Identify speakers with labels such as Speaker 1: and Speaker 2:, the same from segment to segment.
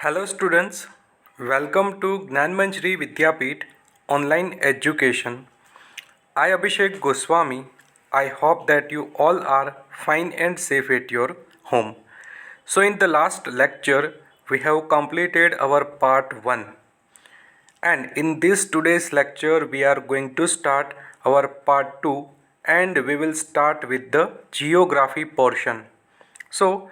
Speaker 1: Hello students, welcome to Gnanmanjri Vidyapeeth online education. I Abhishek Goswami. I hope that you all are fine and safe at your home. So in the last lecture we have completed our part 1, and in this today's lecture we are going to start our part 2, and we will start with the geography portion. So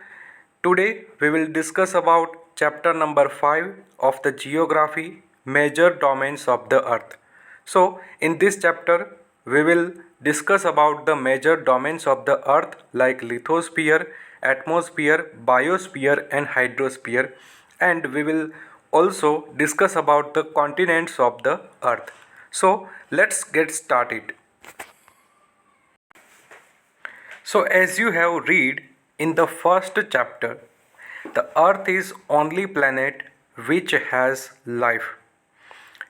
Speaker 1: today we will discuss about chapter number 5 of the geography, major domains of the earth. So in this chapter we will discuss about the major domains of the earth like lithosphere, atmosphere, biosphere and hydrosphere, and we will also discuss about the continents of the earth. So let's get started. So as you have read in the first chapter, the earth is only planet which has life.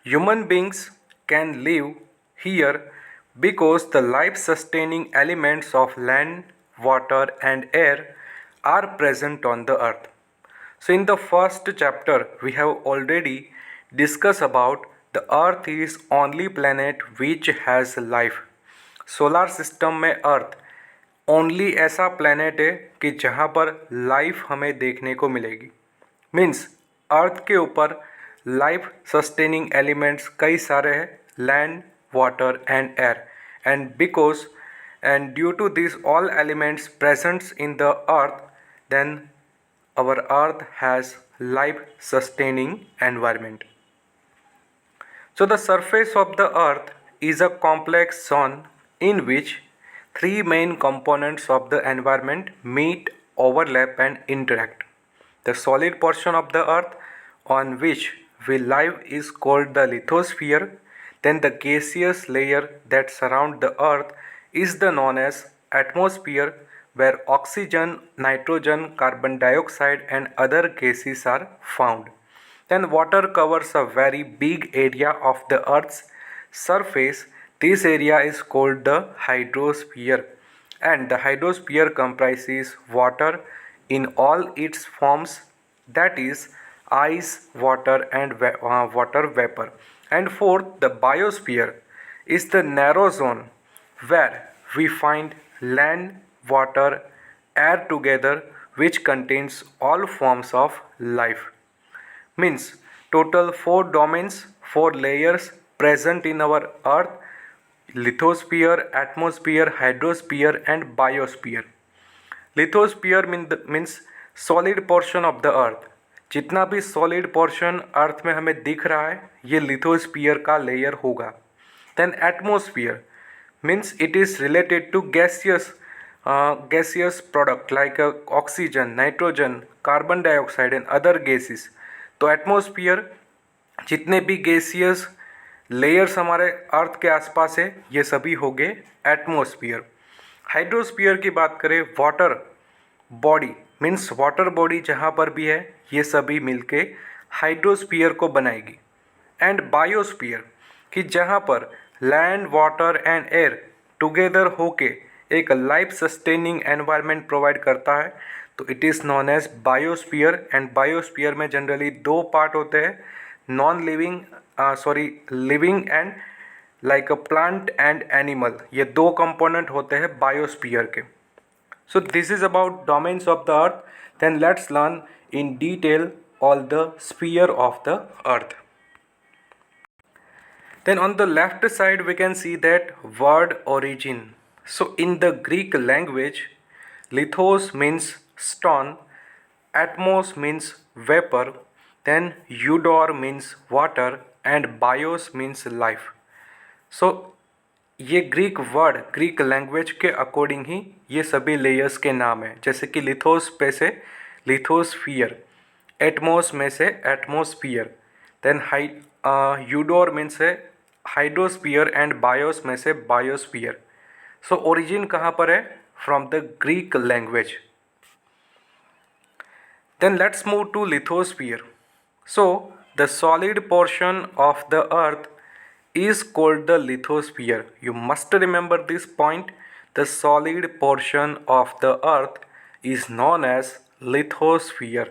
Speaker 1: Human beings can live here because the life sustaining elements of land, water and air are present on the earth. So in the first chapter we have already discussed about the earth is only planet which has life. Solar system में earth only ऐसा planet है कि जहाँ पर life हमें देखने को मिलेगी. मीन्स अर्थ के ऊपर लाइफ सस्टेनिंग एलिमेंट्स कई सारे हैं, land, water and air, and because and due to this all elements presents in the earth, then our earth has life sustaining environment. So the surface of the earth is a complex zone in which three main components of the environment meet, overlap and interact. The solid portion of the earth on which we live is called the lithosphere. Then the gaseous layer that surround the earth is the known as atmosphere, where oxygen, nitrogen, carbon dioxide and other gases are found. Then water covers a very big area of the earth's surface. This area is called the hydrosphere, and the hydrosphere comprises water in all its forms, that is ice, water and water vapor. And fourth, the biosphere is the narrow zone where we find land, water, air together, which contains all forms of life. Means total 4 domains, 4 layers present in our earth: lithosphere, atmosphere, hydrosphere and biosphere. Lithosphere means solid portion of the अर्थ. जितना भी solid portion अर्थ में हमें दिख रहा है ये lithosphere का layer होगा. Then atmosphere means it is related to gaseous product like oxygen, nitrogen, carbon dioxide and other gases. तो एटमोस्फियर जितने भी गैसियस लेयर्स हमारे अर्थ के आसपास है ये सभी हो गए एटमोस्फियर. हाइड्रोस्फीयर की बात करें, water body means water body जहाँ पर भी है ये सभी मिलके हाइड्रोस्फीयर को बनाएगी. एंड बायोस्फीयर कि जहाँ पर land, water and air together होके एक लाइफ सस्टेनिंग एनवायरनमेंट प्रोवाइड करता है, तो it is known as biosphere. And biosphere में जनरली 2 पार्ट होते हैं, non living living and like a plant and animal. ये 2 कंपोनेंट होते हैं बायोस्फीयर के. So this is about domains of the earth. Then let's learn in detail all the sphere of the earth. Then on the left side we can see that word origin. So in the Greek language, lithos means stone, atmos means vapor, then eudor means water and bios means life. So ये Greek word Greek language के according ही ये सभी layers के नाम हैं. जैसे कि लिथोस पे से लिथोस्फियर, एटमोस में से एटमोस्फियर, देन यूडोर मीन से हाइड्रोस्फियर एंड बायोस में से बायोस्फियर. सो ओरिजिन कहाँ पर है? From the Greek language. Then let's move to lithosphere. So the solid portion of the earth is called the lithosphere. You must remember this point. The solid portion of the earth is known as lithosphere.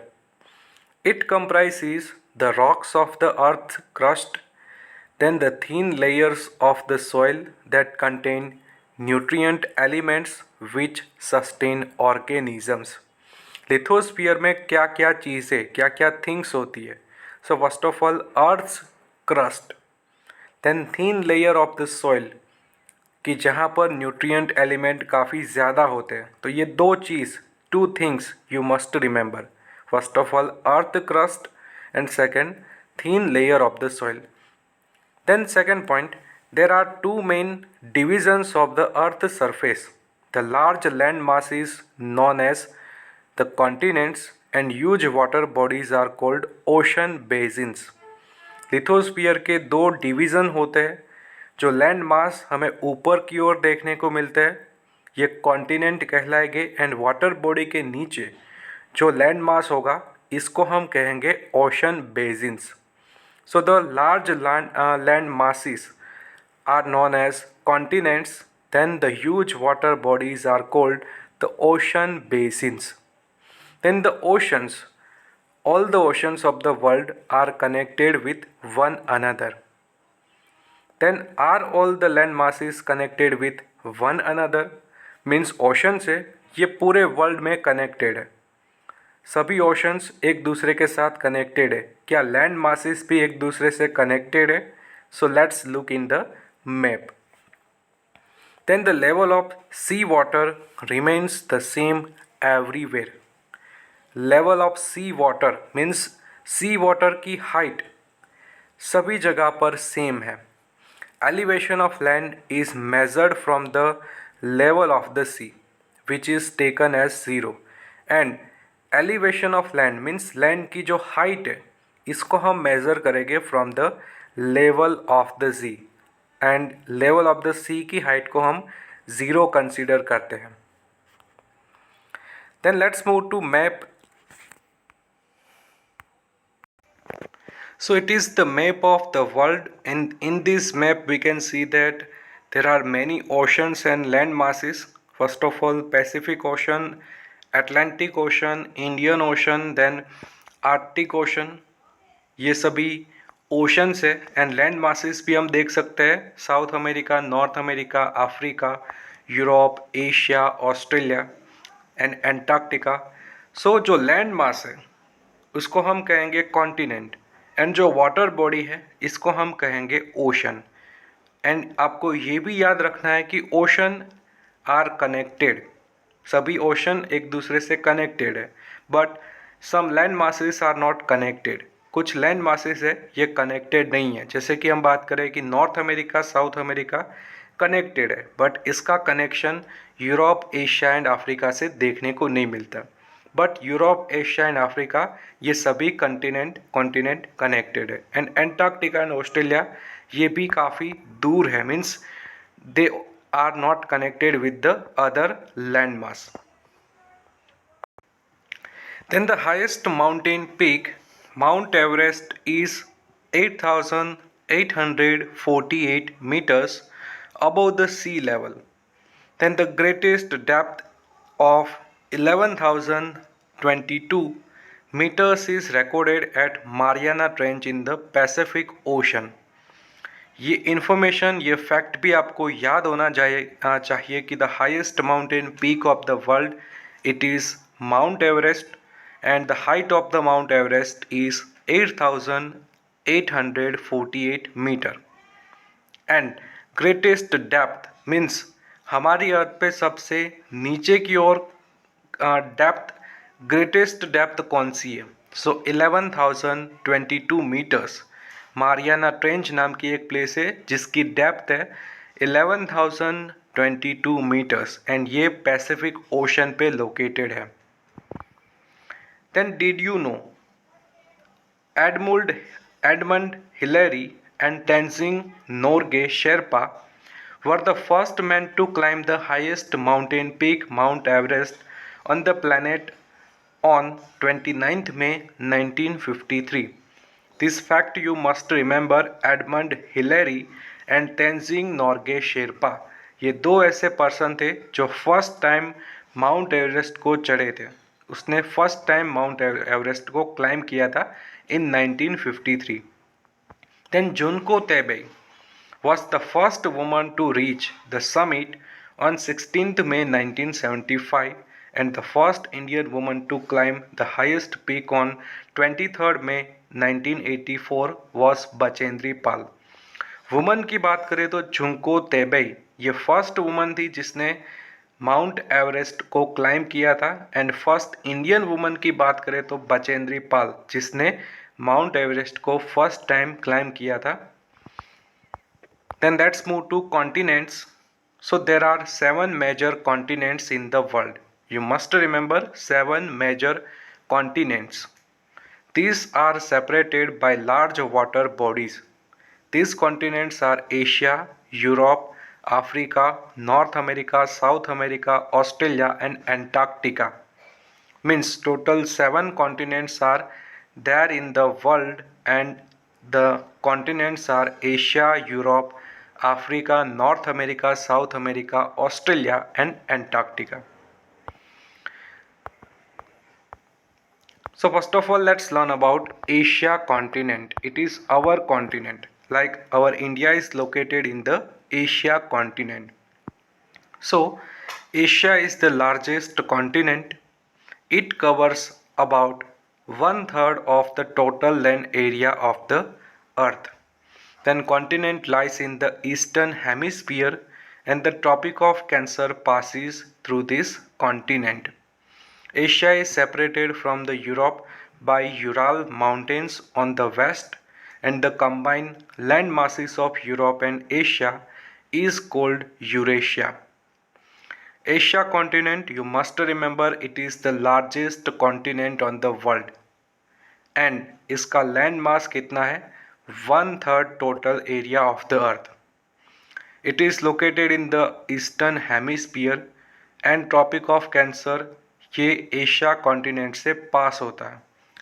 Speaker 1: It comprises the rocks of the earth crust, then the thin layers of the soil that contain nutrient elements which sustain organisms. Lithosphere में क्या क्या चीज़ें क्या क्या things होती है? So first of all earth's crust, then thin layer of the soil कि जहाँ पर न्यूट्रिएंट एलिमेंट काफ़ी ज़्यादा होते हैं. तो ये दो चीज़, two things you must remember. First of all earth crust and second thin layer of the soil. Then second point, there are two main divisions of the earth's surface. The large land masses known as the continents and huge water bodies are called ocean basins. Lithosphere के दो division होते हैं. जो land मास हमें ऊपर की ओर देखने को मिलते हैं ये कॉन्टिनेंट कहलाएंगे, एंड वाटर बॉडी के नीचे जो लैंड मास होगा इसको हम कहेंगे ocean basins. So the large land masses are known as continents, then the huge water bodies are called the ocean basins. Then the oceans, all the oceans of the world are connected with one another. Then are all the land masses connected with one another? Means ocean से ये पूरे world में connected है. सभी oceans एक दूसरे के साथ कनेक्टेड है. क्या लैंड मासेस भी एक दूसरे से कनेक्टेड है? So let's look in the map. Then the level of sea water remains the same everywhere. Level of sea water means sea water की हाइट सभी जगह पर सेम है. Elevation of land is measured from the level of the sea which is taken as zero. And elevation of land means land की जो height है इसको हम मेज़र करेंगे from the level of the C, and level of the sea की height को हम zero consider करते हैं. Then let's move to map. So it is the map of the world, and in this map we can see that there are many oceans and land masses. First of all Pacific Ocean, Atlantic Ocean, Indian Ocean, then Arctic Ocean. ये सभी oceans है. And land masses भी हम देख सकते हैं, South America, North America, Africa, Europe, Asia, Australia and Antarctica. So जो land mass है उसको हम कहेंगे कॉन्टिनेंट, एंड जो वाटर बॉडी है इसको हम कहेंगे ओशन. एंड आपको ये भी याद रखना है कि ओशन आर कनेक्टेड. सभी ओशन एक दूसरे से कनेक्टेड है, but some land masses are not connected. कुछ लैंड मासेस है ये कनेक्टेड नहीं है. जैसे कि हम बात करें कि North America, South America connected है, बट इसका connection Europe, Asia and Africa से देखने को नहीं मिलता. But Europe, Asia and Africa ये सभी कॉन्टिनेंट कनेक्टेड है. एंड एंटार्क्टिका एंड ऑस्ट्रेलिया ये भी काफ़ी दूर है, means they are not connected with the other land mass. Then the highest mountain peak, Mount Everest, is 8,848 meters above the sea level. Then the greatest depth of 11,022 meters is recorded at Mariana Trench in the Pacific Ocean. ये information, ये fact भी आपको याद होना चाहिए कि the highest mountain peak of the world it is mount Everest, and the height of the Mount Everest is 8,848 meter. And greatest depth means हमारी अर्थ पे सबसे नीचे की ओर डेप्थ, ग्रेटेस्ट डेप्थ कौन सी है? सो 11,022 मीटर्स. मारियाना ट्रेंच नाम की एक प्लेस है जिसकी डेप्थ है 11,022 मीटर्स, एंड ये पैसिफिक ओशन पे लोकेटेड है. Then did you know Edmund Hillary and Tenzing Norgay Sherpa were the first men to climb the highest mountain peak, Mount Everest, on the planet on 29th May 1953. This fact you must remember. Edmund Hillary and Tenzing Norgay Sherpa ये दो ऐसे person थे जो first time mount Everest को चढ़े थे. उसने first time mount Everest को क्लाइम किया था इन 1953. देन जुनको तेबे was the first woman to reach the summit on 16th May 1975 and the first Indian woman to climb the highest peak on 23rd May 1984 was Bachendri Pal. Woman की बात करें तो झुंको Tabei ये first woman थी जिसने mount Everest को climb किया था. एंड फर्स्ट इंडियन वुमन की बात करें तो बचेंद्री पाल जिसने माउंट एवरेस्ट को फर्स्ट टाइम क्लाइम किया था. Then let's move to continents. So there are 7 major continents in the world. You must remember 7 major continents. These are separated by large water bodies. These continents are Asia, Europe, Africa, North America, South America, Australia and Antarctica. Means total 7 continents are there in the world, and the continents are Asia, Europe, Africa, North America, South America, Australia and Antarctica. So first of all, let's learn about Asia continent. It is our continent. Like our India is located in the Asia continent. So Asia is the largest continent. It covers about 1/3 of the total land area of the earth. Then continent lies in the eastern hemisphere and the Tropic of Cancer passes through this continent. Asia is separated from the Europe by Ural Mountains on the west, and the combined land masses of Europe and Asia is called Eurasia. Asia continent, you must remember, it is the largest continent on the world and इसका land mass कितना है 1/3 total area of the earth. It is located in the eastern hemisphere and Tropic of Cancer ये Asia continent से pass होता है.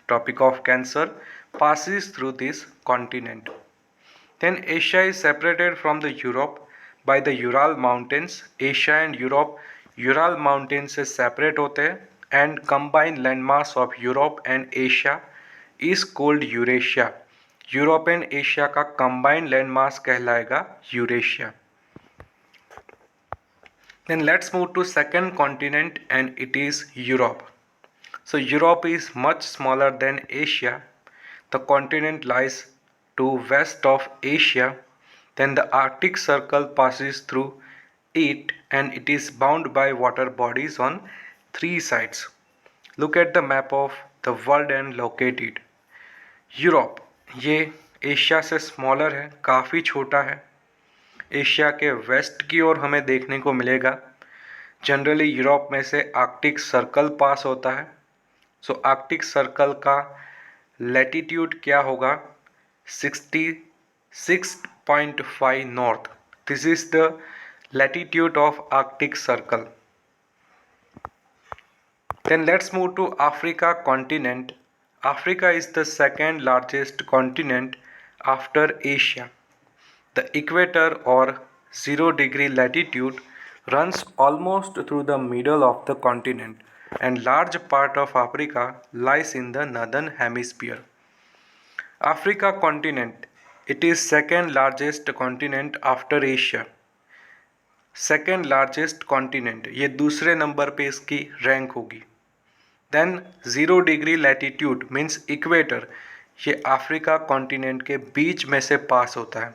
Speaker 1: Tropic of Cancer passes through this continent. Then Asia is separated from the Europe by the Ural Mountains. Asia and Europe Ural Mountains से separate होते हैं and combined landmass of Europe and Asia is called Eurasia. Europe and Asia का combined landmass कहलाएगा Eurasia. Then let's move to second continent and it is Europe. So Europe is much smaller than Asia. The continent lies to west of Asia. Then the Arctic Circle passes through it and it is bound by water bodies on 3 sides. Look at the map of the world and locate it. Europe ये Asia से smaller है, काफ़ी छोटा है. Asia के waste की ओर हमें देखने को मिलेगा. जनरली यूरोप में से आर्कटिक सर्कल पास होता है. सो आर्कटिक सर्कल का लैटिट्यूड क्या होगा 66.5 नॉर्थ. This is the latitude of Arctic Circle. Then let's move to Africa continent. Africa is the second largest continent after Asia. The equator or 0° latitude runs almost through the middle of the continent and large part of Africa lies in the northern hemisphere. Africa continent, it is second largest continent after Asia. Second largest continent, ये दूसरे number पे इसकी rank होगी. Then 0° latitude means equator, ये Africa continent के बीच में से पास होता है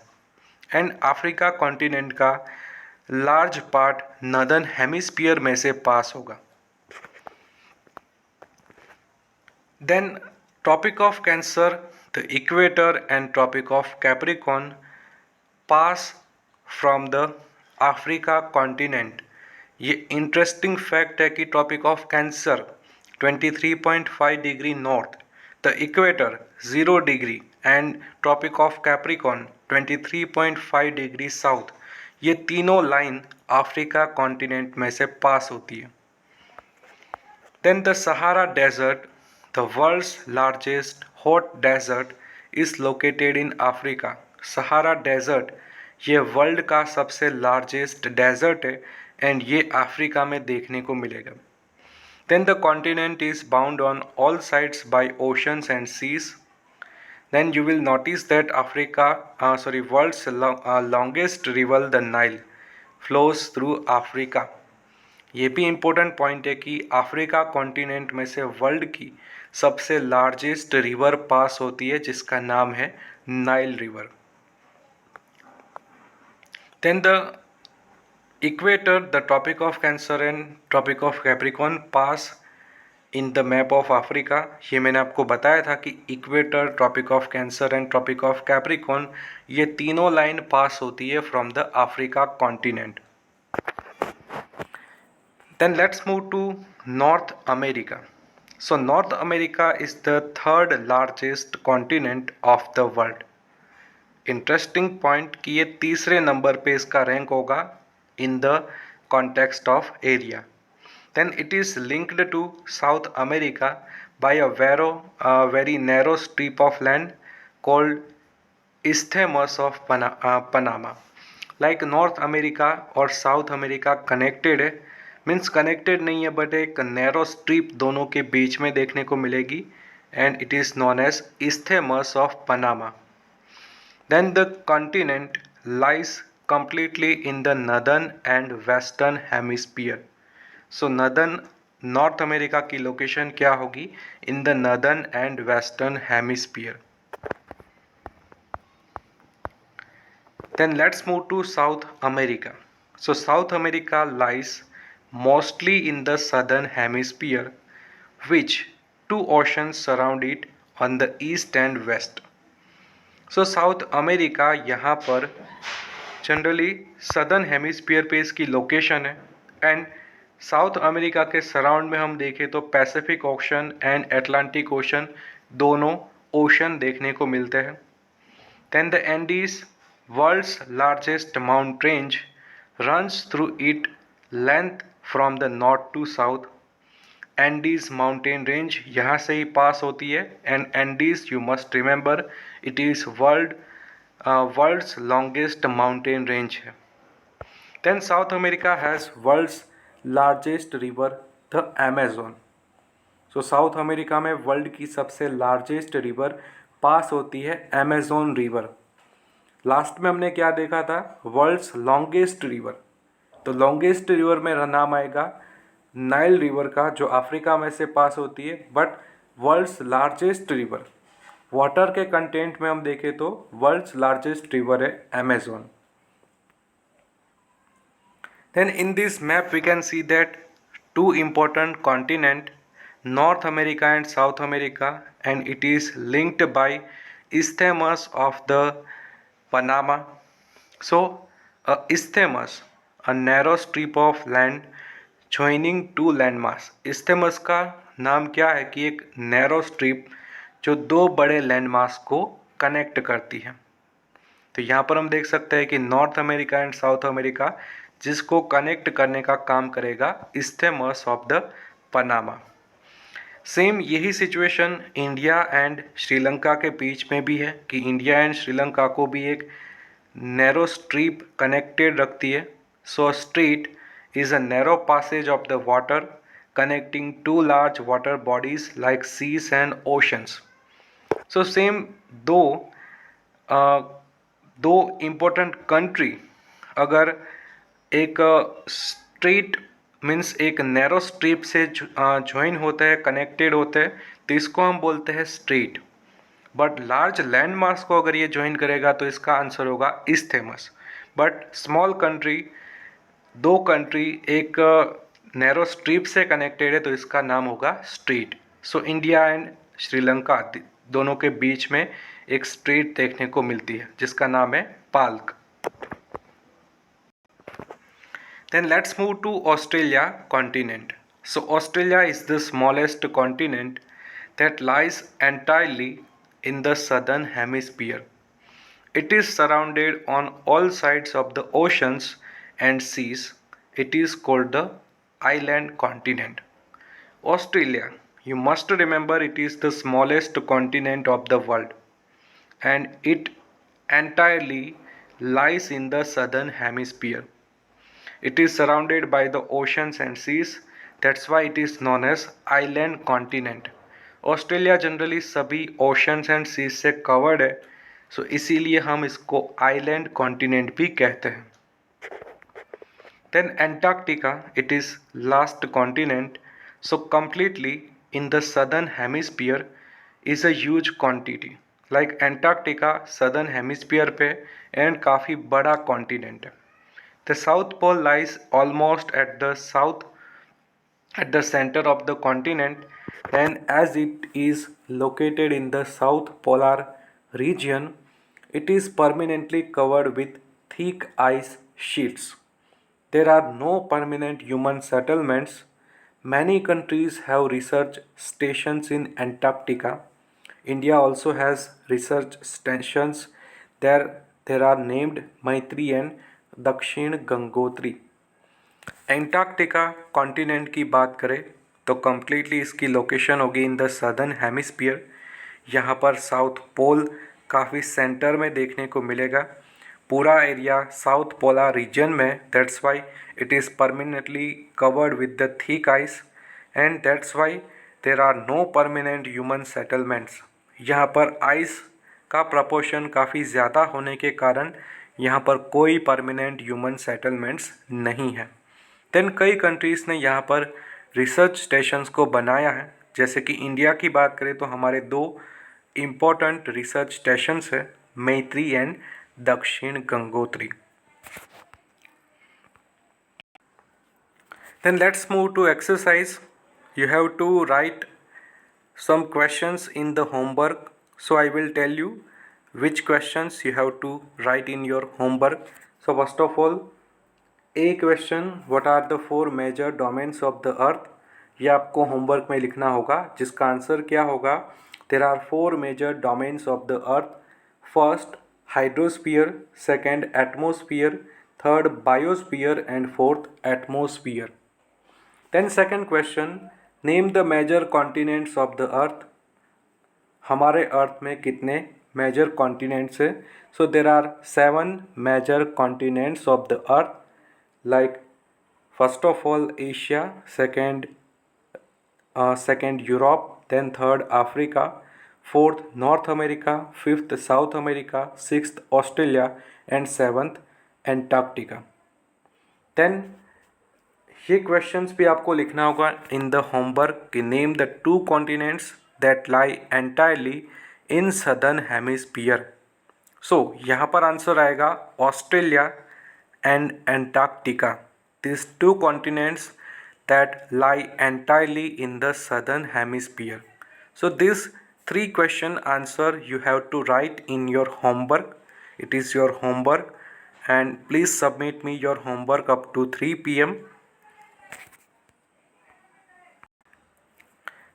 Speaker 1: एंड अफ्रीका कॉन्टिनेंट का लार्ज पार्ट नॉर्दर्न हेमिस्फीयर में से पास होगा. Then Tropic of Cancer, the equator and Tropic of Capricorn pass from the Africa continent. ये इंटरेस्टिंग फैक्ट है कि Tropic of Cancer 23.5° north, the equator 0° and Tropic of Capricorn 23.5° south. ये तीनों line Africa continent में से पास होती है. Then the Sahara Desert, the world's largest hot desert, is located in Africa. Sahara Desert ये वर्ल्ड का सबसे लार्जेस्ट डेजर्ट है एंड ये अफ्रीका में देखने को मिलेगा. Then the continent is bound on all sides by oceans and seas. Then you will notice that world's longest river, the Nile, flows through Africa. ये भी इम्पोर्टेंट पॉइंट है कि अफ्रीका कॉन्टिनेंट में से वर्ल्ड की सबसे लार्जेस्ट रिवर पास होती है जिसका नाम है Nile river. Then the equator, the Tropic of Cancer and Tropic of Capricorn pass in the map of Africa. ये मैंने आपको बताया था कि equator, Tropic of Cancer and Tropic of Capricorn, ये तीनों लाइन पास होती है from the Africa continent. Then let's move to North America. So North America is the third largest continent of the world. Interesting point कि ये तीसरे number पे इसका rank होगा in the context of area. Then it is linked to South America by a very narrow strip of land called Isthmus of Panama. Like North America और South America connected है, means connected नहीं है but एक narrow strip दोनों के बीच में देखने को मिलेगी and it is known as isthmus of Panama. Then the continent lies completely in the northern and western hemisphere. So northern North America की लोकेशन क्या होगी? In the northern and western hemisphere. Then let's move to South America. So South America lies mostly in the southern hemisphere, which two oceans surround it on the east and west. So south America यहाँ पर generally southern hemisphere पे इसकी location है and south America के surround में हम देखें तो Pacific ocean and Atlantic ocean दोनों ओशन देखने को मिलते हैं. Then the Andes, world's largest mount range, runs through it length from the north to south. Andes mountain range यहाँ से ही पास होती है and Andes you must remember it is world's longest mountain range है. Then south America has world's largest river the Amazon. So south America में world की सबसे लार्जेस्ट रिवर पास होती है अमेजोन रिवर. लास्ट में हमने क्या देखा था? World's longest river. तो लॉन्गेस्ट रिवर में नाम आएगा नाइल रिवर का जो अफ्रीका में से पास होती है, but world's largest river water के कंटेंट में हम देखें तो वर्ल्ड्स लार्जेस्ट रिवर है Amazon. Then in this map we can see that two important continent, north America and south America, and it is linked by isthmus of the Panama. So a isthmus, a narrow strip of land joining two landmass. isthmus का नाम क्या है कि एक narrow strip जो दो बड़े landmass को कनेक्ट करती है. तो यहाँ पर हम देख सकते हैं कि North America and south America जिसको कनेक्ट करने का काम करेगा isthmus of the Panama. Same यही सिचुएशन इंडिया एंड श्रीलंका के बीच में भी है कि इंडिया एंड श्रीलंका को भी एक नैरो स्ट्रिप कनेक्टेड रखती है. So strait is a narrow passage of the water connecting two large water bodies like seas and oceans. So same दो इम्पोर्टेंट कंट्री अगर एक स्ट्रीट मीन्स एक नैरो स्ट्रिप से ज्वाइन होते हैं, कनेक्टेड होते हैं, तो इसको हम बोलते हैं street. But large land mass को अगर ये ज्वाइन करेगा तो इसका आंसर होगा isthmus. बट स्मॉल कंट्री, दो कंट्री एक नैरो स्ट्रिप से कनेक्टेड है तो इसका नाम होगा street. So India and Sri Lanka दोनों के बीच में एक स्ट्रीट देखने को मिलती है जिसका नाम है Palk. Then let's move to Australia continent. So Australia is the smallest continent that lies entirely in the southern hemisphere. It is surrounded on all sides of the oceans and seas. It is called the island continent. Australia, you must remember it is the smallest continent of the world and it entirely lies in the southern hemisphere. It is surrounded by the oceans and seas. That's why it is known as island continent. Australia generally सभी oceans and seas से covered है, so इसीलिए हम इसको island continent भी कहते हैं। Then Antarctica, it is last continent, so completely in the southern hemisphere is a huge quantity. Like Antarctica southern hemisphere पे and काफ़ी बड़ा continent है. The South Pole lies almost at the south at the center of the continent, and as it is located in the south polar region, it is permanently covered with thick ice sheets. There are no permanent human settlements. Many countries have research stations in Antarctica. India also has research stations there. There are named Maitri and Dakshin Gangotri. Antarctica continent की बात करें तो completely इसकी location होगी in the southern hemisphere. यहाँ पर south pole काफ़ी centre में देखने को मिलेगा। पूरा एरिया साउथ पोलर रीजन में, that's why it is permanently covered with the thick ice and that's why there are no permanent human settlements. यहाँ पर आइस का प्रपोर्शन काफ़ी ज़्यादा होने के कारण यहाँ पर कोई परमानेंट ह्यूमन सेटलमेंट्स नहीं है। देन कई कंट्रीज़ ने यहाँ पर रिसर्च स्टेशंस को बनाया है। जैसे कि इंडिया की बात करें तो हमारे दो इम्पोर्टेंट रिसर्च स्टेशंस है, मैत्री एंड दक्षिण Gangotri. Then let's move to exercise. You have to write some questions in the homework. So I will tell you which questions you have to write in your homework. So first of all, A question, what are the four major domains of the earth? ये आपको homework में लिखना होगा, जिसका answer क्या होगा? There are four major domains of the earth. First, hydrosphere. Second, atmosphere. Third, biosphere. And fourth, atmosphere. Then second question, name the major continents of the earth. हमारे अर्थ में कितने मेजर कॉन्टिनेंट्स है? So there are 7 major continents of the earth, like first of all Asia, second Europe, then third Africa, fourth North America, fifth South America, sixth Australia and seventh Antarctica. Then ये questions भी आपको लिखना होगा in the homework कि name the two continents that lie entirely in southern hemisphere. So यहाँ पर answer आएगा Australia and Antarctica. These two continents that lie entirely in the southern hemisphere. So these three question answer you have to write in your homework. It is your homework and please submit me your homework up to 3 p.m.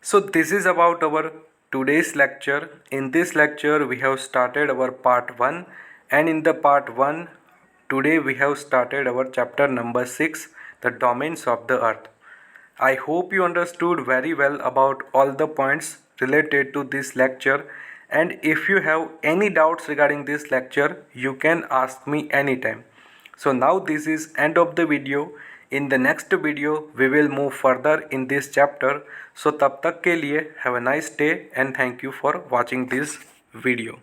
Speaker 1: So this is about our today's lecture. In this lecture we have started our part 1, and in the part 1 today we have started our chapter number 6, the domains of the earth. I hope you understood very well about all the points related to this lecture, and if you have any doubts regarding this lecture you can ask me anytime. So now this is end of the video. In the next video we will move further in this chapter. So तब तक के लिए have a nice day and thank you for watching this video.